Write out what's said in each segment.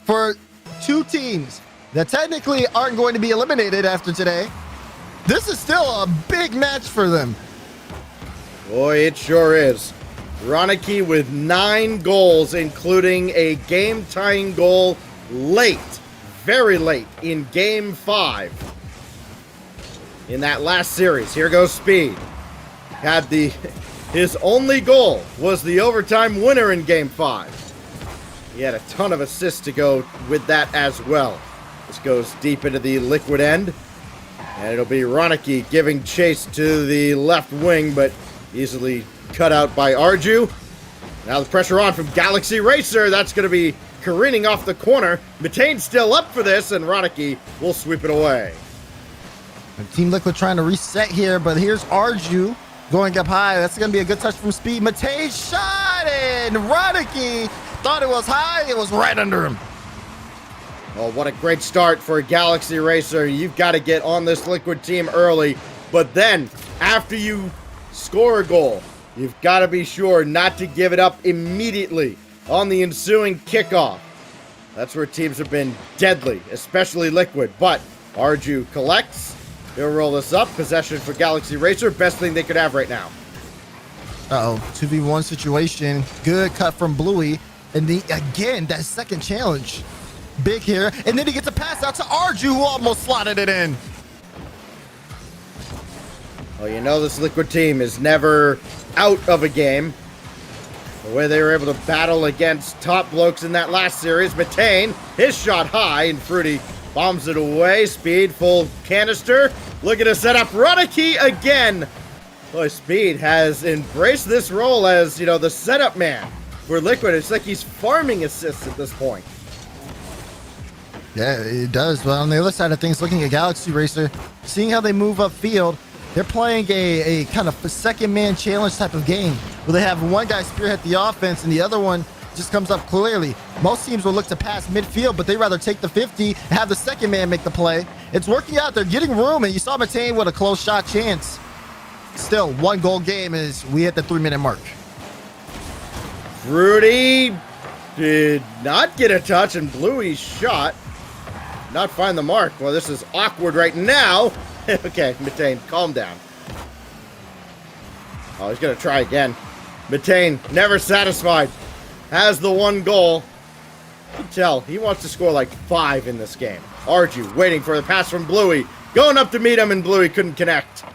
for two teams that technically aren't going to be eliminated after today. This is still a big match for them. Boy, it sure is. Ronicky with 9 goals, including a game-tying goal late, very late in Game 5. In that last series, here goes Speed. Had his only goal was the overtime winner in Game 5. He had a ton of assists to go with that as well. This goes deep into the Liquid end. And it'll be Ronicky giving chase to the left wing, but easily cut out by Arju. Now the pressure on from Galaxy Racer. That's going to be careening off the corner. Metane's still up for this, and Ronicky will sweep it away. And Team Liquid trying to reset here, but here's Arju going up high. That's going to be a good touch from Speed. Matane shot, and Ronicky thought it was high. It was right under him. Oh, what a great start for Galaxy Racer. You've got to get on this Liquid team early. But then, after you score a goal, you've got to be sure not to give it up immediately on the ensuing kickoff. That's where teams have been deadly, especially Liquid. But Arju collects. He'll roll this up. Possession for Galaxy Racer. Best thing they could have right now. Uh-oh. 2v1 situation. Good cut from Bluey. And again, that second challenge. Big here. And then he gets a pass out to Arju, who almost slotted it in. Well, you know this Liquid team is never out of a game. The way they were able to battle against top blokes in that last series. Matane, his shot high, and Fruity bombs it away. Speed, full canister. Looking to set up Ronicky again. Boy, Speed has embraced this role as, you know, the setup man for Liquid. It's like he's farming assists at this point. Yeah, it does. But on the other side of things, looking at Galaxy Racer, seeing how they move upfield, they're playing a kind of a second man challenge type of game where they have one guy spearhead the offense and the other one just comes up clearly. Most teams will look to pass midfield, but they rather take the 50 and have the second man make the play. It's working out. They're getting room, and you saw Matane with a close shot chance. Still, 1 goal game as we hit the 3-minute mark. Fruity did not get a touch, and Bluey's shot not find the mark. Well, this is awkward right now. Okay, Matane, calm down. Oh, he's going to try again. Matane, never satisfied. Has the 1 goal. You can tell, he wants to score like 5 in this game. Arju waiting for the pass from Bluey. Going up to meet him, and Bluey couldn't connect.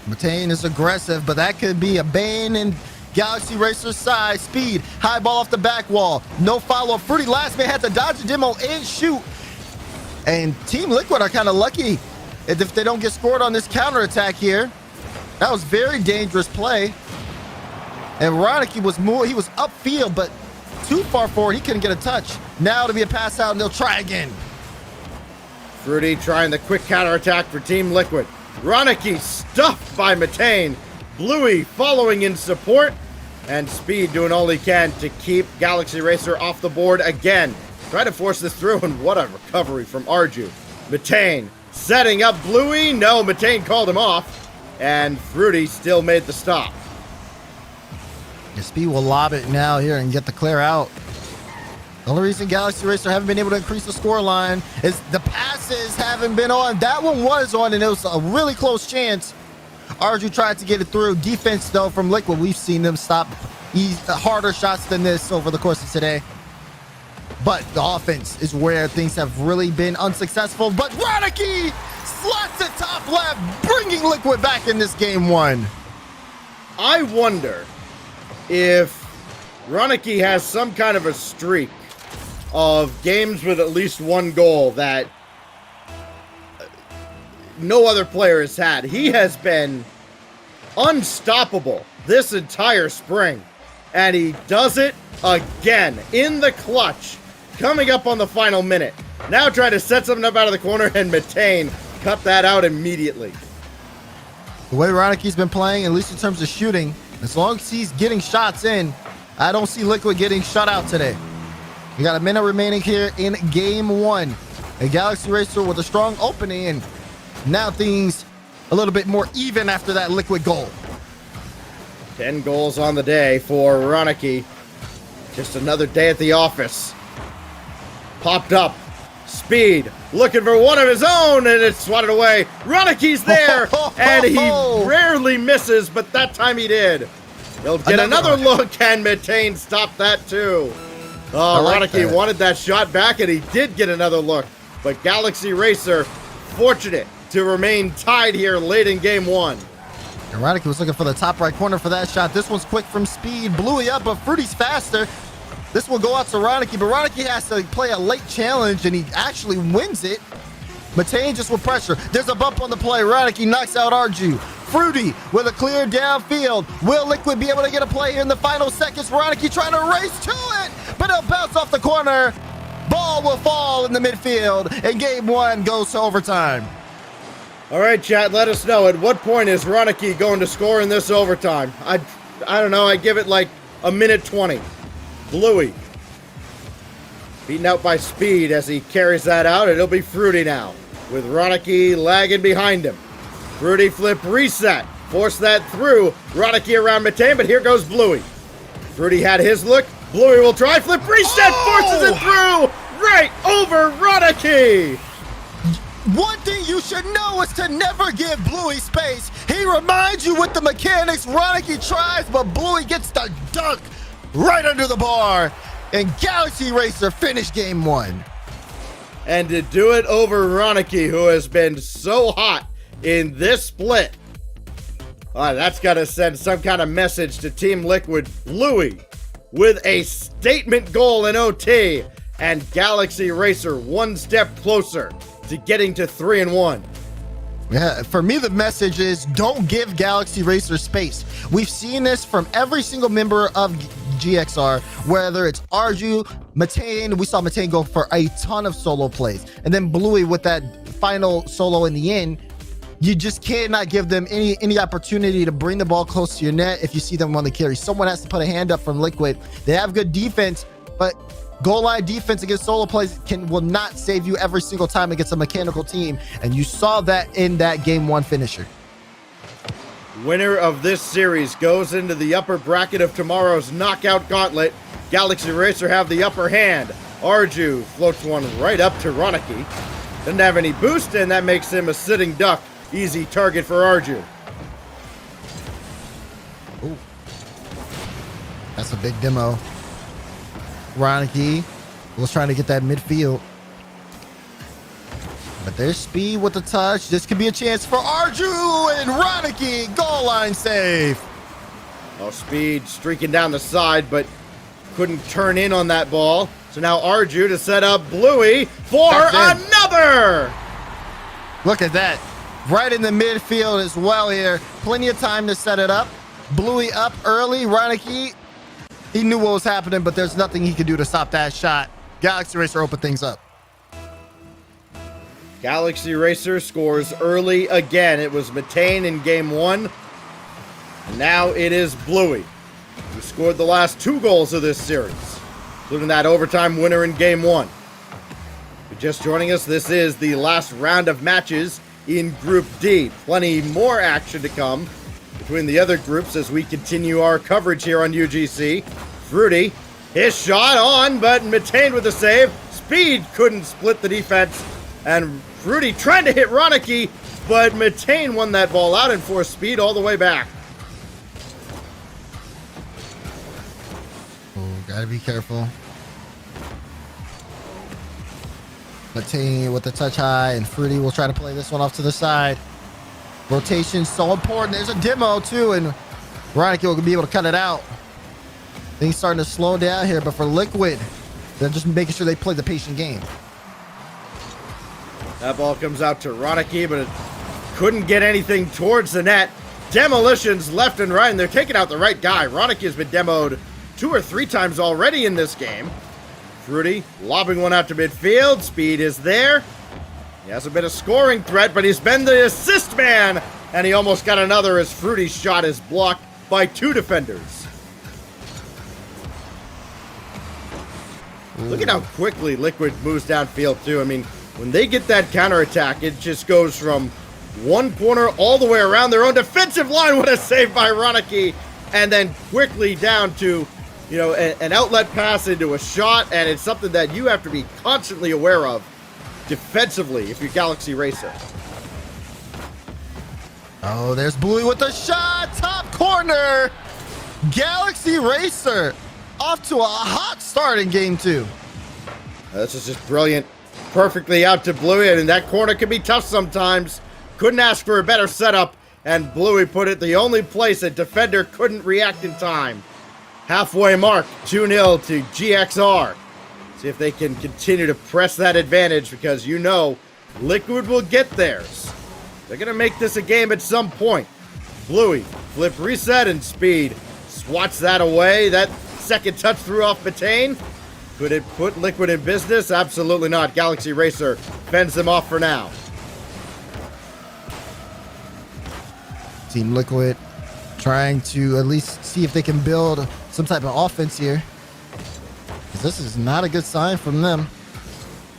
Matane is aggressive, but that could be a bane in Galaxy Racer's side. Speed, high ball off the back wall. No follow. Fruity last man had to dodge the demo and shoot. And Team Liquid are kind of lucky if they don't get scored on this counterattack here. That was very dangerous play. And Ronicky was upfield, but too far forward. He couldn't get a touch. Now it'll be a pass out, and they'll try again. Fruity trying the quick counterattack for Team Liquid. Ronicky stuffed by Matane. Bluey following in support. And Speed doing all he can to keep Galaxy Racer off the board again. Try to force this through, and what a recovery from Arju. Matane setting up Bluey. No, Matane called him off. And Fruity still made the stop. Yeah, Speed will lob it now here and get the clear out. The only reason Galaxy Racer haven't been able to increase the score line is the passes haven't been on. That one was on, and it was a really close chance. Arju tried to get it through. Defense, though, from Liquid, we've seen them stop harder shots than this over the course of today. But the offense is where things have really been unsuccessful. But Ronicky slots it top left, bringing Liquid back in this game 1. I wonder if Ronicky has some kind of a streak of games with at least 1 goal that no other player has had. He has been unstoppable this entire spring. And he does it again in the clutch. Coming up on the final minute. Now trying to set something up out of the corner, and Matane cut that out immediately. The way Ronicky's been playing, at least in terms of shooting, as long as he's getting shots in, I don't see Liquid getting shut out today. We got a minute remaining here in game 1. A Galaxy Racer with a strong opening, and now things a little bit more even after that Liquid goal. 10 goals on the day for Ronicky. Just another day at the office. popped up. Speed looking for one of his own, and it's swatted away. Roniki's there, and he rarely misses, but that time he did. He'll get another look, and Matane stopped that too. Oh, Roniki wanted that shot back, and he did get another look. But Galaxy Racer, fortunate to remain tied here late in game one. And Roniki was looking for the top right corner for that shot. This one's quick from Speed. Bluey up, but Fruity's faster. This will go out to Roniki, but Roniki has to play a late challenge, and he actually wins it. Matane just with pressure. There's a bump on the play. Roniki knocks out Arju. Fruity with a clear downfield. Will Liquid be able to get a play here in the final seconds? Roniki trying to race to it, but he'll bounce off the corner. Ball will fall in the midfield, and game one goes to overtime. All right, chat, let us know. At what point is Roniki going to score in this overtime? I don't know. I give it like a minute 20. Bluey beaten out by Speed as he carries that out. It'll be Fruity now with Roniki lagging behind him. Fruity flip reset. Force that through. Roniki around Matane, but here goes Bluey. Fruity had his look. Bluey will try. Flip reset. Forces it through. Right over Roniki. One thing you should know is to never give Bluey space. He reminds you with the mechanics. Roniki tries, but Bluey gets the dunk right under the bar, and Galaxy Racer finished game one. And to do it over Roniki, who has been so hot in this split. That's got to send some kind of message to Team Liquid. Bluey with a statement goal in OT, and Galaxy Racer one step closer to getting to 3-1. Yeah, for me, the message is don't give Galaxy Racer space. We've seen this from every single member of GXR, whether it's Arju, Matane. We saw Matane go for a ton of solo plays, and then Bluey with that final solo in the end. You just cannot give them any opportunity to bring the ball close to your net if you see them on the carry. Someone has to put a hand up from Liquid. They have good defense, but goal line defense against solo plays will not save you every single time against a mechanical team, and you saw that in that game one finisher. Winner of this series goes into the upper bracket of tomorrow's knockout gauntlet. Galaxy Racer have the upper hand. Arju floats one right up to Roniki. Doesn't have any boost, and that makes him a sitting duck. Easy target for Arju. Ooh. That's a big demo. Roniki was trying to get that midfield, but there's Speed with the touch. This could be a chance for Arju, and Roniki goal line save. Oh, Speed streaking down the side, but couldn't turn in on that ball. So now Arju to set up Bluey for another. Look at that, right in the midfield as well here. Plenty of time to set it up. Bluey up early. Roniki, he knew what was happening, but there's nothing he could do to stop that shot. Galaxy Racer opened things up. Galaxy Racer scores early again. It was Matane in game one. And now it is Bluey, who scored the last 2 goals of this series, including that overtime winner in game one. If you're just joining us, this is the last round of matches in Group D. Plenty more action to come between the other groups as we continue our coverage here on UGC. Fruity, his shot on, but Matane with the save. Speed couldn't split the defense, and Fruity trying to hit Roniki, but Matane won that ball out and forced Speed all the way back. Oh, gotta be careful. Matane with the touch high, and Fruity will try to play this one off to the side. Rotation so important. There's a demo too, and Roniki will be able to cut it out. Things starting to slow down here, but for Liquid, they're just making sure they play the patient game. That ball comes out to Roniki, but it couldn't get anything towards the net. Demolitions left and right, and they're taking out the right guy. Roniki has been demoed 2 or 3 times already in this game. Fruity lobbing one out to midfield. Speed is there. He hasn't been a scoring threat, but he's been the assist man, and he almost got another as Fruity's shot is blocked by 2 defenders. Look at how quickly Liquid moves downfield, too. I mean, when they get that counterattack, it just goes from one corner all the way around their own defensive line. What a save by Roniki. And then quickly down to you know, an outlet pass into a shot, and it's something that you have to be constantly aware of defensively if you're Galaxy Racer. Oh, there's Bluey with the shot. Top corner. Galaxy Racer off to a hot start in game 2. This is just brilliant. Perfectly out to Bluey, and that corner can be tough sometimes. Couldn't ask for a better setup, and Bluey put it the only place a defender couldn't react in time. Halfway mark, 2-0 to GXR. See if they can continue to press that advantage, because you know Liquid will get theirs. They're going to make this a game at some point. Bluey, flip reset, and Speed swats that away. That second touch threw off Betaine. Could it put Liquid in business? Absolutely not. Galaxy Racer fends them off for now. Team Liquid trying to at least see if they can build some type of offense here, because this is not a good sign from them.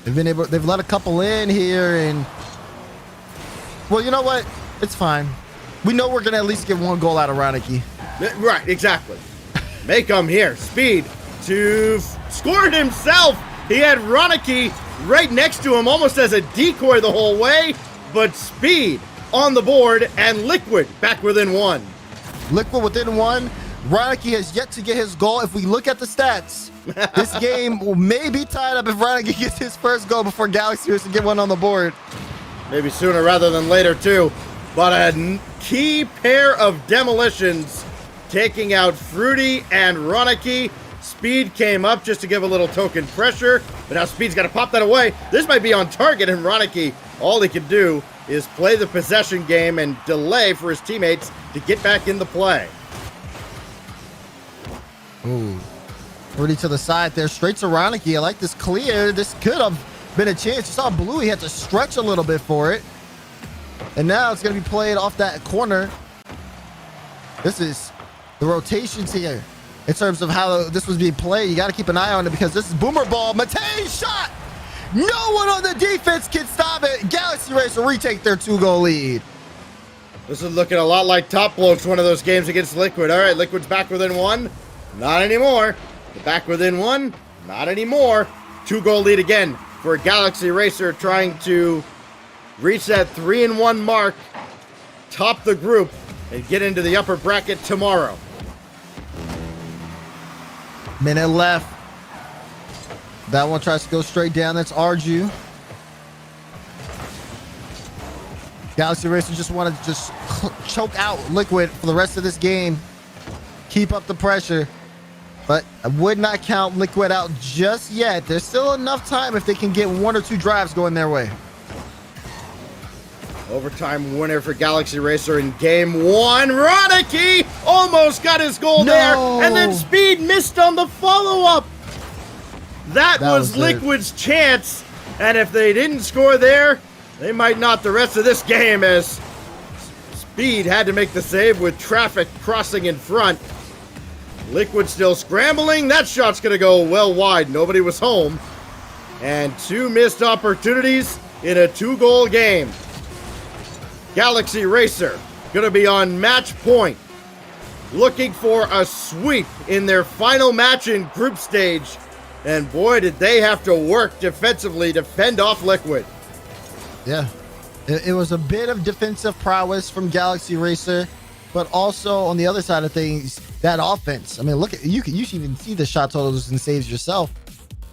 They've let a couple in here, and well, you know what? It's fine. We know we're gonna at least get one goal out of Ronicky. Right, exactly. Make him here. Speed to score it himself. He had Ronicky right next to him, almost as a decoy the whole way, but Speed on the board, and Liquid back within 1. Liquid within 1. Ronicky has yet to get his goal. If we look at the stats, this game may be tied up if Ronicky gets his first goal before Galaxy was to get one on the board. Maybe sooner rather than later, too. But a key pair of demolitions taking out Fruity and Ronicky. Speed came up just to give a little token pressure, but now Speed's got to pop that away. This might be on target, and Ronicky, all he can do is play the possession game and delay for his teammates to get back in the play. Ooh. Fruity to the side there, straight to Ronicky. I like this clear. This could have been a chance. You saw Blue, he had to stretch a little bit for it. And now it's going to be played off that corner. This is the rotations here in terms of how this was being played. You got to keep an eye on it, because this is boomer ball. Matei shot. No one on the defense can stop it. Galaxy Racer retake their 2-goal lead. This is looking a lot like Top Blokes, one of those games against Liquid. All right, Liquid's back within 1. Not anymore. The back within 1. Not anymore. 2-goal lead again for Galaxy Racer, trying to reach that 3-1 mark, top the group, and get into the upper bracket tomorrow. Minute left. That one tries to go straight down. That's Arju. Galaxy Racer just want to just choke out Liquid for the rest of this game. Keep up the pressure. But I would not count Liquid out just yet. There's still enough time if they can get 1 or 2 drives going their way. Overtime winner for Galaxy Racer in game 1. Ronicky almost got his goal there, and then Speed missed on the follow-up. That was Liquid's chance, and if they didn't score there, they might not the rest of this game, as Speed had to make the save with traffic crossing in front. Liquid still scrambling. That shot's going to go well wide. Nobody was home. And 2 missed opportunities in a 2-goal game. Galaxy Racer going to be on match point, looking for a sweep in their final match in group stage. And boy, did they have to work defensively to fend off Liquid. Yeah, it was a bit of defensive prowess from Galaxy Racer, but also on the other side of things, that offense. I mean, look at you should even see the shot totals and saves yourself.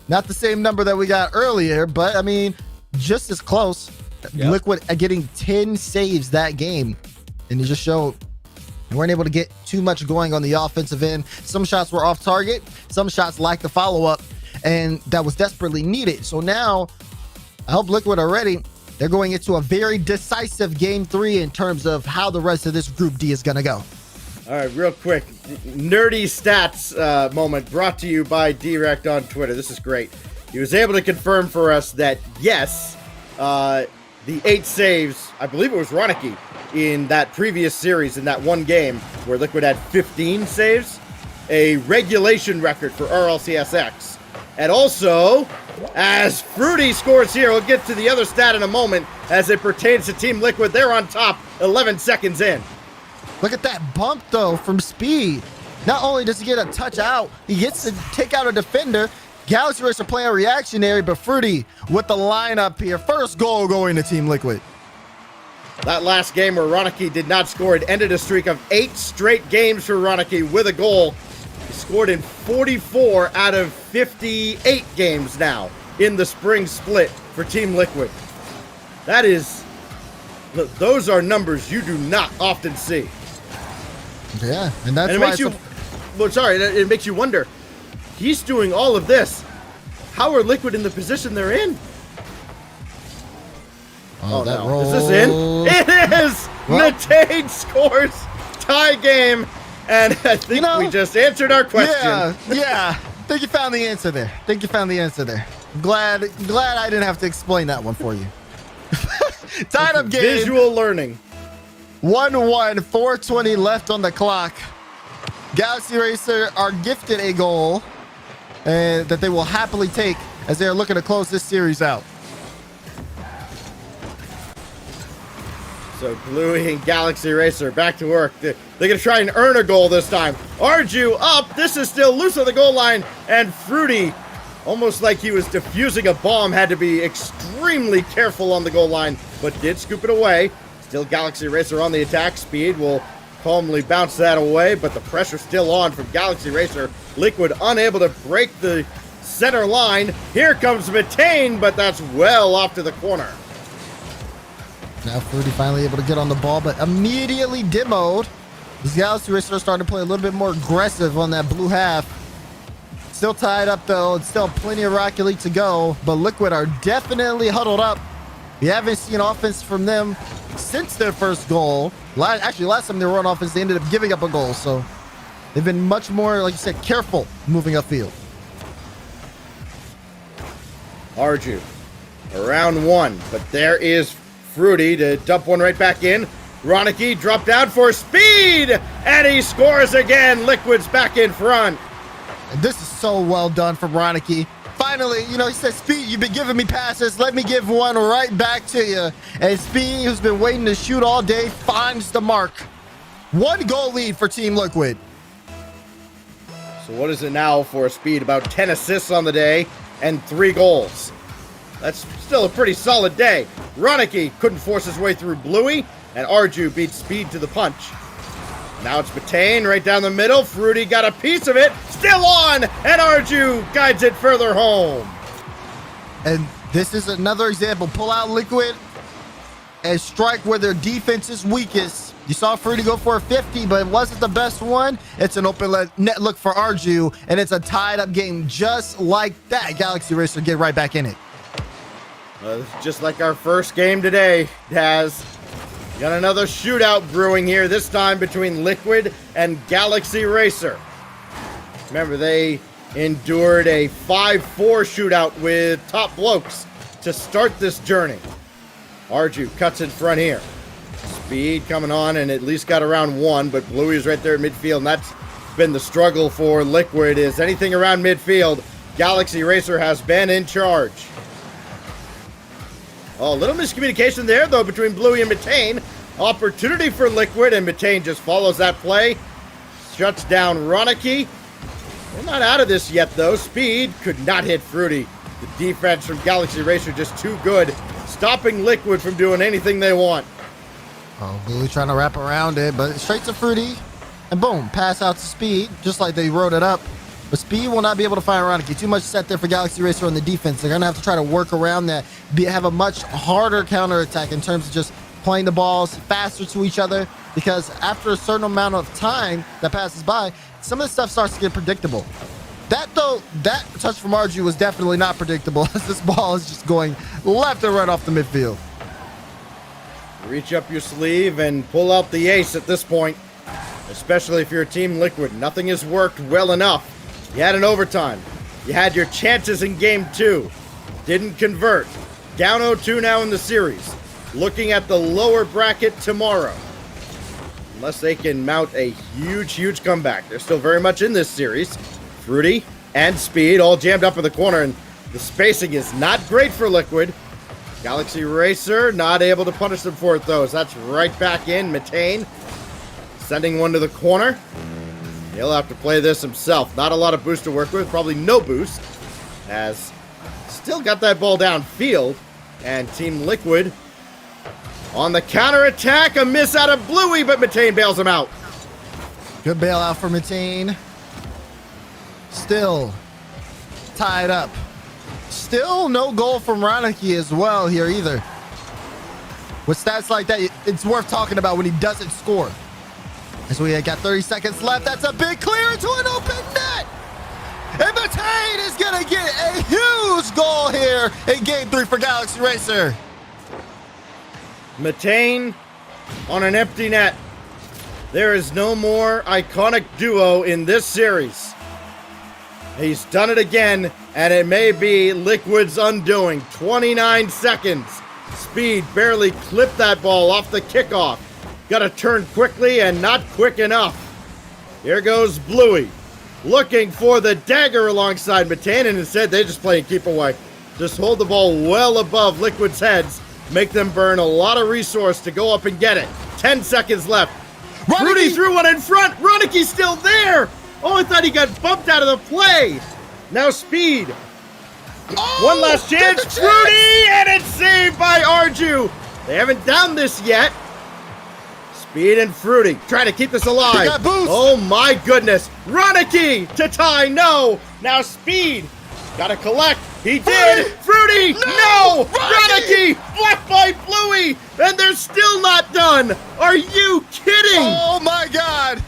Not the same number that we got earlier, but I mean, just as close. Yep. Liquid getting 10 saves that game, and it just showed they weren't able to get too much going on the offensive end. Some shots were off target, some shots lacked the follow-up, and that was desperately needed. So now I hope Liquid are ready. They're going into a very decisive game 3 in terms of how the rest of this group D is going to go. All right, real quick, nerdy stats moment brought to you by Direct on Twitter. This is great. He was able to confirm for us that yes, the 8 saves, I believe it was Ronicky, in that previous series, in that one game where Liquid had 15 saves, a regulation record for RLCSX. And also, as Fruity scores here, we'll get to the other stat in a moment as it pertains to Team Liquid. They're on top 11 seconds in. Look at that bump, though, from Speed. Not only does he get a touch out, he gets to take out a defender. Galaxy Racer playing reactionary, but Fruity with the lineup here. First goal going to Team Liquid. That last game where Ronicky did not score, it ended a streak of 8 straight games for Ronicky with a goal. He scored in 44 out of 58 games now in the spring split for Team Liquid. That is, look, those are numbers you do not often see. Yeah, and that's and it why makes you, well, sorry, it makes you wonder. He's doing all of this. How are Liquid in the position they're in? Oh, that no. roll. Is this in? It is! Well, Matane scores. Tie game. And I think we just answered our question. Yeah. I think you found the answer there. Glad I didn't have to explain that one for you. Tied up game. Visual learning. 1-1, 4:20 left on the clock. Galaxy Racer are gifted a goal that they will happily take as they are looking to close this series out. So Bluey and Galaxy Racer back to work. They're going to try and earn a goal this time. Arju up. This is still loose on the goal line. And Fruity, almost like he was defusing a bomb, had to be extremely careful on the goal line, but did scoop it away. Still Galaxy Racer on the attack. Speed will calmly bounce that away, but the pressure's still on from Galaxy Racer. Liquid unable to break the center line. Here comes Matane, but that's well off to the corner. Now Fruity finally able to get on the ball, but immediately demoed. These Galaxy Racers are starting to play a little bit more aggressive on that blue half. Still tied up though. It's still plenty of Rocket League to go, but Liquid are definitely huddled up. We haven't seen offense from them since their first goal. Actually, last time they were on offense, they ended up giving up a goal. So they've been much more, like you said, careful moving upfield. Arju around one, but there is Fruity to dump one right back in. Ronicky dropped down for Speed, and he scores again. Liquid's back in front. And this is so well done from Ronicky. Finally, he said, Speed, you've been giving me passes. Let me give one right back to you. And Speed, who's been waiting to shoot all day, finds the mark. 1 goal lead for Team Liquid. So what is it now for Speed? About 10 assists on the day and 3 goals. That's still a pretty solid day. Ronicky couldn't force his way through Bluey, and Arju beat Speed to the punch. Now it's Matane right down the middle. Fruity got a piece of it. Still on, and Arju guides it further home. And this is another example. Pull out Liquid and strike where their defense is weakest. You saw Fruity go for a 50, but it wasn't the best one. It's an open net look for Arju, and it's a tied up game just like that. Galaxy Racer get right back in it. Just like our first game today, Daz. Got another shootout brewing here, this time between Liquid and Galaxy Racer. Remember, they endured a 5-4 shootout with top blokes to start this journey. Arju cuts in front here. Speed coming on and at least got around one, but Bluey is right there at midfield, and that's been the struggle for Liquid, is anything around midfield, Galaxy Racer has been in charge. Oh, a little miscommunication there, though, between Bluey and Matane. Opportunity for Liquid, and Matane just follows that play. Shuts down Ronicky. We're not out of this yet, though. Speed could not hit Fruity. The defense from Galaxy Racer just too good, stopping Liquid from doing anything they want. Oh, Bluey trying to wrap around it, but straight to Fruity. And boom, pass out to Speed, just like they wrote it up. But Speed will not be able to find Ronicky. Too much set there for Galaxy Racer on the defense. They're going to have to try to work around that. Have a much harder counterattack in terms of just playing the balls faster to each other. Because after a certain amount of time that passes by, some of the stuff starts to get predictable. That touch from Arju was definitely not predictable, as this ball is just going left and right off the midfield. Reach up your sleeve and pull out the ace at this point. Especially if you're a Team Liquid. Nothing has worked well enough. You had an overtime. You had your chances in game 2. Didn't convert. Down 0-2 now in the series. Looking at the lower bracket tomorrow. Unless they can mount a huge comeback. They're still very much in this series. Fruity and Speed all jammed up in the corner, and the spacing is not great for Liquid. Galaxy Racer not able to punish them for it, though. So that's right back in. Matane sending one to the corner. He'll have to play this himself. Not a lot of boost to work with. Probably no boost. As still got that ball downfield. And Team Liquid on the counterattack. A miss out of Bluey, but Matane bails him out. Good bailout for Matane. Still tied up. Still no goal from Ronicky as well here either. With stats like that, it's worth talking about when he doesn't score. As we got 30 seconds left, that's a big clear into an open net. And Matane is going to get a huge goal here in Game 3 for Galaxy Racer. Matane on an empty net. There is no more iconic duo in this series. He's done it again, and it may be Liquid's undoing. 29 seconds. Speed barely clipped that ball off the kickoff. Got to turn quickly and not quick enough. Here goes Bluey. Looking for the dagger alongside Matane, and instead they just play and keep away. Just hold the ball well above Liquid's heads. Make them burn a lot of resource to go up and get it. 10 seconds left. Fruity threw one in front. Ronicky's still there. Oh, I thought he got bumped out of the play. Now Speed. One last chance. Fruity, and it's saved by Arju. They haven't done this yet. Speed and Fruity trying to keep this alive. Oh my goodness. Ronicky to tie. No. Now Speed. Got to collect. He did. Fruity. No. Ronicky blocked by Bluey. And they're still not done. Are you kidding? Oh my God.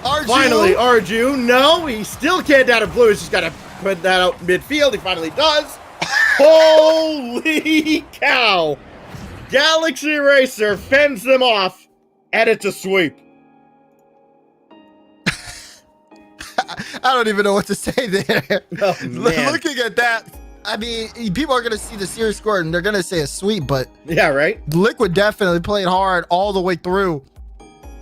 Arju. Finally, Arju. No, he still can't down to Bluey. He's just got to put that out midfield. He finally does. Holy cow. Galaxy Racer fends them off, and it's a sweep. I don't even know what to say there. Oh, man. Looking at that, I mean, people are going to see the series score, and they're going to say a sweep, but yeah, right? Liquid definitely played hard all the way through.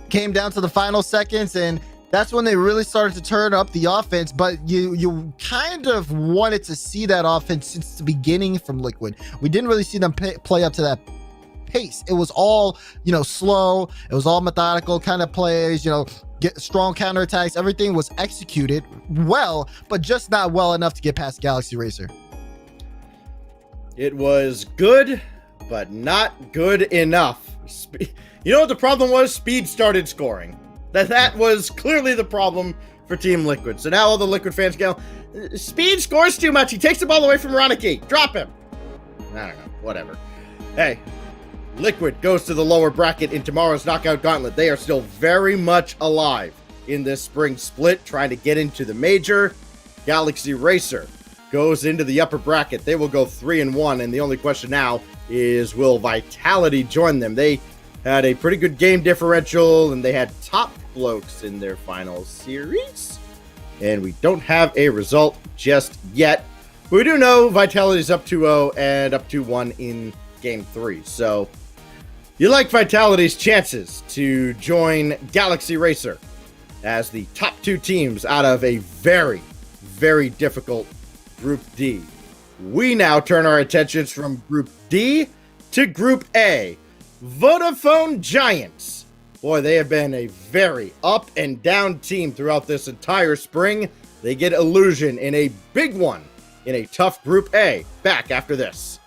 Came down to the final seconds, and that's when they really started to turn up the offense, but you kind of wanted to see that offense since the beginning from Liquid. We didn't really see them play up to that pace. It was all, slow. It was all methodical kind of plays, get strong counterattacks. Everything was executed well, but just not well enough to get past Galaxy Racer. It was good, but not good enough. You know what the problem was? Speed started scoring. That was clearly the problem for Team Liquid. So now all the Liquid fans go, Speed scores too much. He takes the ball away from Ronicky. Drop him. I don't know. Whatever. Hey, Liquid goes to the lower bracket in tomorrow's knockout gauntlet. They are still very much alive in this spring split, trying to get into the major. Galaxy Racer goes into the upper bracket. They will go 3-1, and the only question now is, will Vitality join them? They had a pretty good game differential, and they had top blokes in their final series. And we don't have a result just yet. But we do know Vitality's up 2-0 and up 2-1 in Game 3. So you like Vitality's chances to join Galaxy Racer as the top two teams out of a very, very difficult Group D. We now turn our attentions from Group D to Group A. Vodafone Giants. Boy, they have been a very up and down team throughout this entire spring. They get Illusion in a big one in a tough Group A. Back after this.